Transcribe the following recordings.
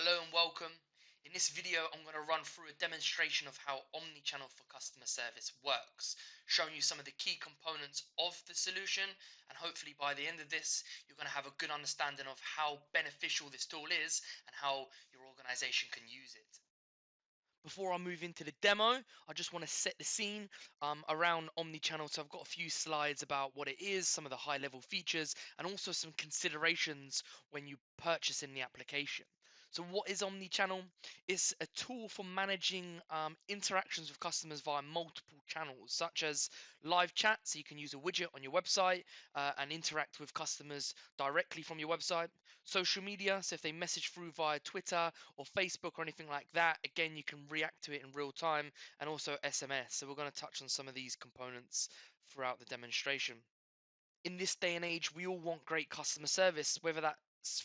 Hello and welcome. In this video, I'm going to run through a demonstration of how Omnichannel for customer service works, showing you some of the key components of the solution, and hopefully by the end of this, you're going to have a good understanding of how beneficial this tool is and how your organization can use it. Before I move into the demo, I just want to set the scene around Omnichannel. So I've got a few slides about what it is, some of the high level features, and also some considerations when you purchase in the application. So what is Omnichannel? It's a tool for managing interactions with customers via multiple channels, such as live chat. So you can use a widget on your website and interact with customers directly from your website. Social media, so if they message through via Twitter or Facebook or anything like that, again, you can react to it in real time, and also SMS. So we're going to touch on some of these components throughout the demonstration. In this day and age, we all want great customer service, whether that's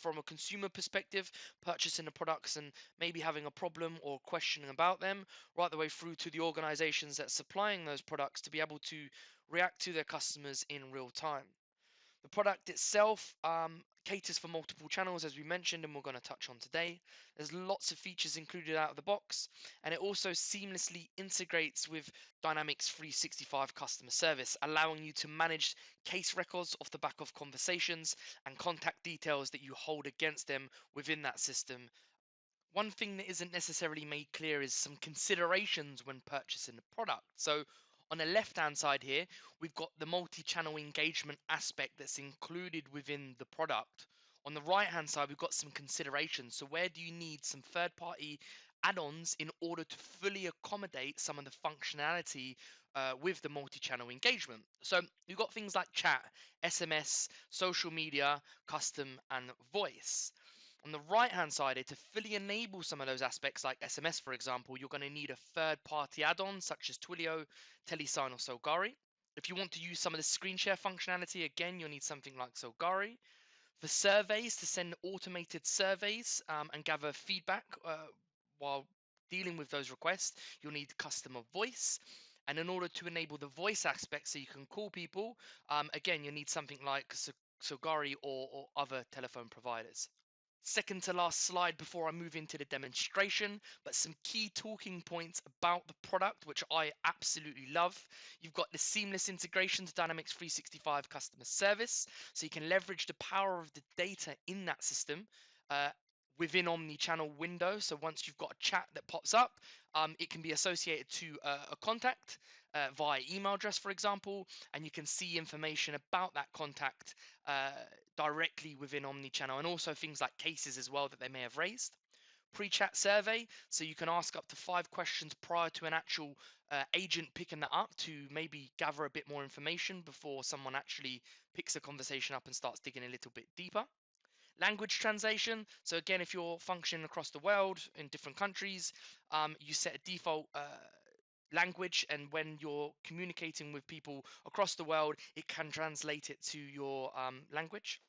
from a consumer perspective, purchasing the products and maybe having a problem or questioning about them, right the way through to the organizations that are supplying those products to be able to react to their customers in real time. The product itself caters for multiple channels, as we mentioned, and we're going to touch on today. There's lots of features included out of the box, and it also seamlessly integrates with Dynamics 365 customer service, allowing you to manage case records off the back of conversations and contact details that you hold against them within that system. One thing that isn't necessarily made clear is some considerations when purchasing the product. So on the left hand side here, we've got the multi-channel engagement aspect that's included within the product. On the right hand side, we've got some considerations. So where do you need some third party add-ons in order to fully accommodate some of the functionality with the multi-channel engagement? So you've got things like chat, SMS, social media, custom, and voice. On the right hand side here, to fully enable some of those aspects like SMS, for example, you're going to need a third party add-on such as Twilio, Telesign, or Solgari. If you want to use some of the screen share functionality, again, you'll need something like Solgari. For surveys, to send automated surveys and gather feedback while dealing with those requests, you'll need customer voice. And in order to enable the voice aspect so you can call people, again, you need something like Solgari or other telephone providers. Second to last slide before I move into the demonstration, but some key talking points about the product, which I absolutely love. You've got the seamless integration to Dynamics 365 customer service, so you can leverage the power of the data in that system. Within Omnichannel window. So once you've got a chat that pops up, it can be associated to a contact via email address, for example, and you can see information about that contact directly within Omnichannel, and also things like cases as well that they may have raised. Pre-chat survey, so you can ask up to 5 questions prior to an actual agent picking that up to maybe gather a bit more information before someone actually picks a conversation up and starts digging a little bit deeper. Language translation. So again, if you're functioning across the world in different countries, you set a default language, and when you're communicating with people across the world, it can translate it to your language.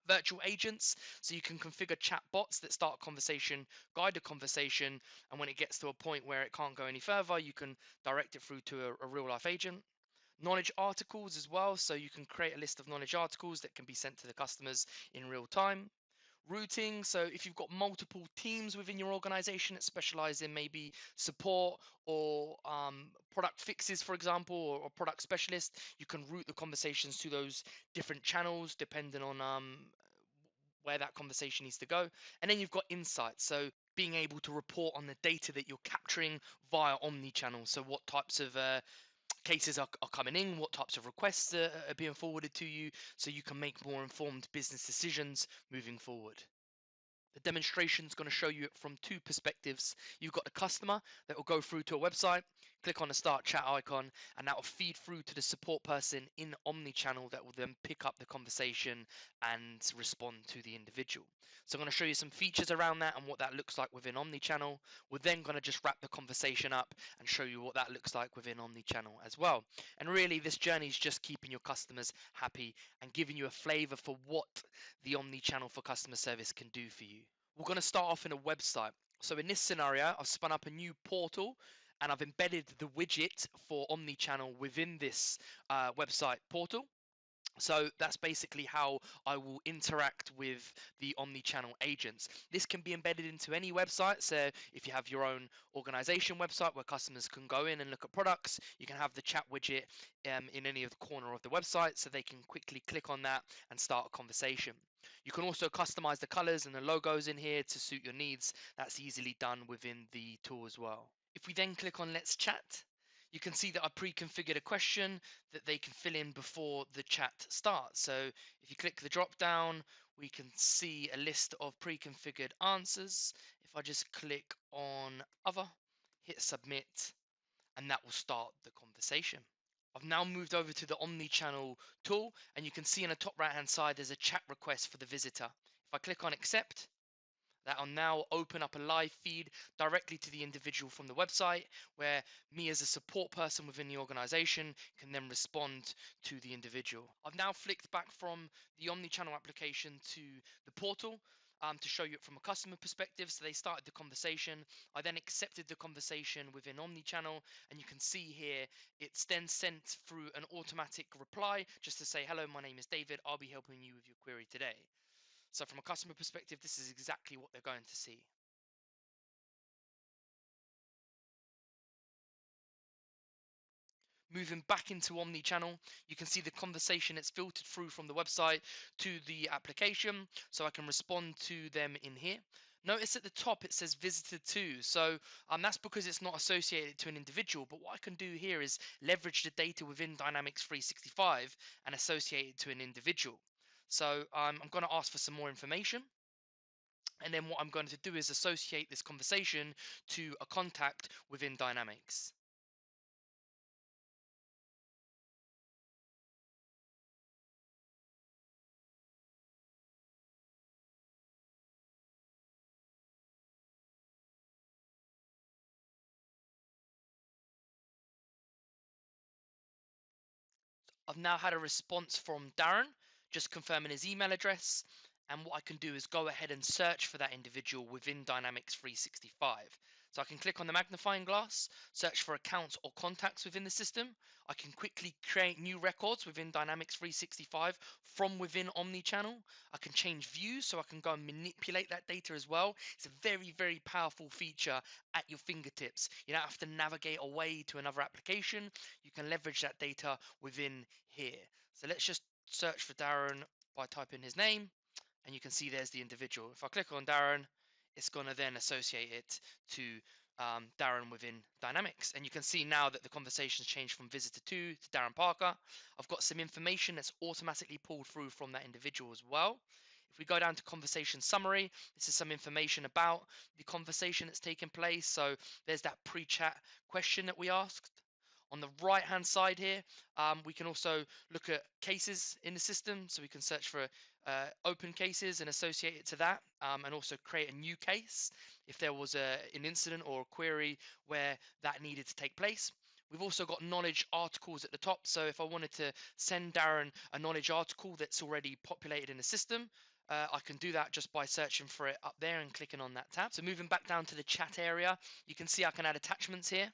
Virtual agents, so you can configure chat bots that start a conversation, guide a conversation, and when it gets to a point where it can't go any further, you can direct it through to a real life agent. Knowledge articles as well, so you can create a list of knowledge articles that can be sent to the customers in real time. Routing, so if you've got multiple teams within your organization that specialize in maybe support or product fixes, for example, or product specialists, you can route the conversations to those different channels depending on where that conversation needs to go. And then you've got insights, so being able to report on the data that you're capturing via omni-channel. So what types of cases are coming in, what types of requests are being forwarded to you, so you can make more informed business decisions moving forward. The demonstration is going to show you it from 2 perspectives. You've got the customer that will go through to a website, click on the start chat icon, and that will feed through to the support person in Omnichannel that will then pick up the conversation and respond to the individual. So I'm going to show you some features around that and what that looks like within Omnichannel. We're then going to just wrap the conversation up and show you what that looks like within Omnichannel as well. And really, this journey is just keeping your customers happy and giving you a flavor for what the Omnichannel for customer service can do for you. We're going to start off in a website. So in this scenario, I've spun up a new portal and I've embedded the widget for Omnichannel within this website portal. So that's basically how I will interact with the omni-channel agents. This can be embedded into any website. So if you have your own organization website where customers can go in and look at products, you can have the chat widget in any of the corner of the website so they can quickly click on that and start a conversation. You can also customize the colors and the logos in here to suit your needs. That's easily done within the tool as well. If we then click on Let's Chat, you can see that I pre-configured a question that they can fill in before the chat starts. So if you click the drop down, we can see a list of pre-configured answers. If I just click on Other, hit Submit, and that will start the conversation. I've now moved over to the Omnichannel tool, and you can see in the top right hand side there's a chat request for the visitor. If I click on Accept, that'll now open up a live feed directly to the individual from the website, where me as a support person within the organization can then respond to the individual. I've now flicked back from the omnichannel application to the portal to show you it from a customer perspective. So they started the conversation. I then accepted the conversation within omnichannel, and you can see here it's then sent through an automatic reply just to say, hello, my name is David, I'll be helping you with your query today. So from a customer perspective, this is exactly what they're going to see. Moving back into Omnichannel, you can see the conversation it's filtered through from the website to the application, so I can respond to them in here. Notice at the top it says visitor to, so that's because it's not associated to an individual, but what I can do here is leverage the data within Dynamics 365 and associate it to an individual. So I'm going to ask for some more information. And then what I'm going to do is associate this conversation to a contact within Dynamics. I've now had a response from Darren, just confirming his email address. And what I can do is go ahead and search for that individual within Dynamics 365. So I can click on the magnifying glass, search for accounts or contacts within the system. I can quickly create new records within Dynamics 365 from within Omnichannel. I can change views, so I can go and manipulate that data as well. It's a very, very powerful feature at your fingertips. You don't have to navigate away to another application. You can leverage that data within here. So let's just search for Darren by typing his name, and you can see there's the individual. If I click on Darren, it's going to then associate it to Darren within Dynamics. And you can see now that the conversation's changed from visitor to Darren Parker. I've got some information that's automatically pulled through from that individual as well. If we go down to conversation summary, this is some information about the conversation that's taken place. So there's that pre-chat question that we asked. On the right hand side here, we can also look at cases in the system. So we can search for open cases and associate it to that, and also create a new case if there was an incident or a query where that needed to take place. We've also got knowledge articles at the top. So if I wanted to send Darren a knowledge article that's already populated in the system, I can do that just by searching for it up there and clicking on that tab. So moving back down to the chat area, you can see I can add attachments here.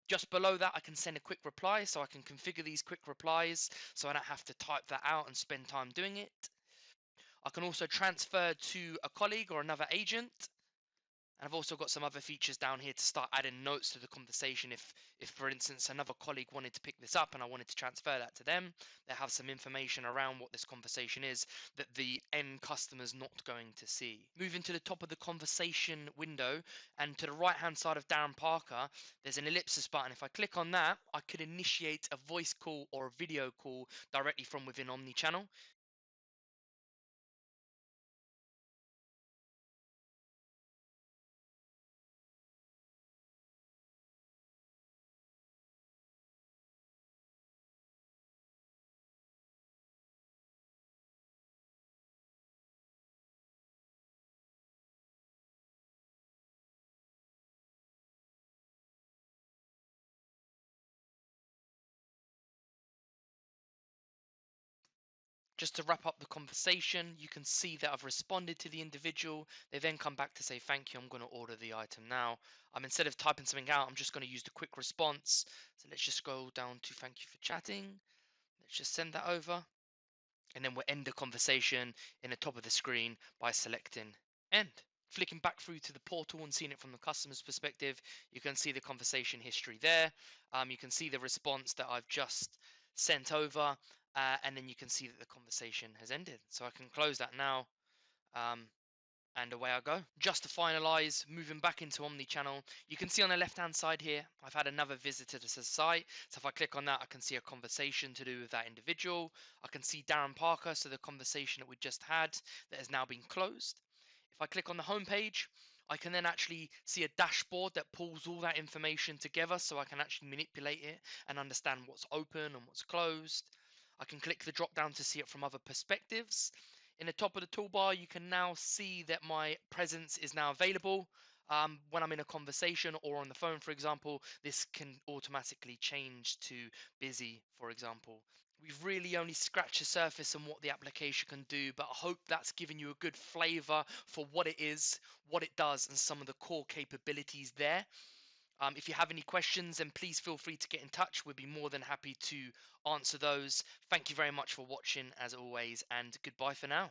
Just below that, I can send a quick reply, so I can configure these quick replies so I don't have to type that out and spend time doing it. I can also transfer to a colleague or another agent. And I've also got some other features down here to start adding notes to the conversation. If for instance, another colleague wanted to pick this up and I wanted to transfer that to them, they have some information around what this conversation is that the end customer's not going to see. Moving to the top of the conversation window, and to the right hand side of Darren Parker, there's an ellipsis button. If I click on that, I could initiate a voice call or a video call directly from within Omnichannel. Just to wrap up the conversation, you can see that I've responded to the individual. They then come back to say, thank you, I'm going to order the item now. Instead of typing something out, I'm just going to use the quick response. So let's just scroll down to thank you for chatting. Let's just send that over, and then we'll end the conversation in the top of the screen by selecting end. Flicking back through to the portal and seeing it from the customer's perspective, you can see the conversation history there. You can see the response that I've just sent over, and then you can see that the conversation has ended. So I can close that now. And away I go. Just to finalize, moving back into Omnichannel, you can see on the left-hand side here, I've had another visitor to the site. So if I click on that, I can see a conversation to do with that individual. I can see Darren Parker, so the conversation that we just had that has now been closed. If I click on the home page, I can then actually see a dashboard that pulls all that information together, so I can actually manipulate it and understand what's open and what's closed. I can click the drop down to see it from other perspectives. In the top of the toolbar, you can now see that my presence is now available. When I'm in a conversation or on the phone, for example, this can automatically change to busy, for example. We've really only scratched the surface on what the application can do, but I hope that's given you a good flavor for what it is, what it does, and some of the core capabilities there. If you have any questions, then please feel free to get in touch. We'd be more than happy to answer those. Thank you very much for watching, as always, and goodbye for now.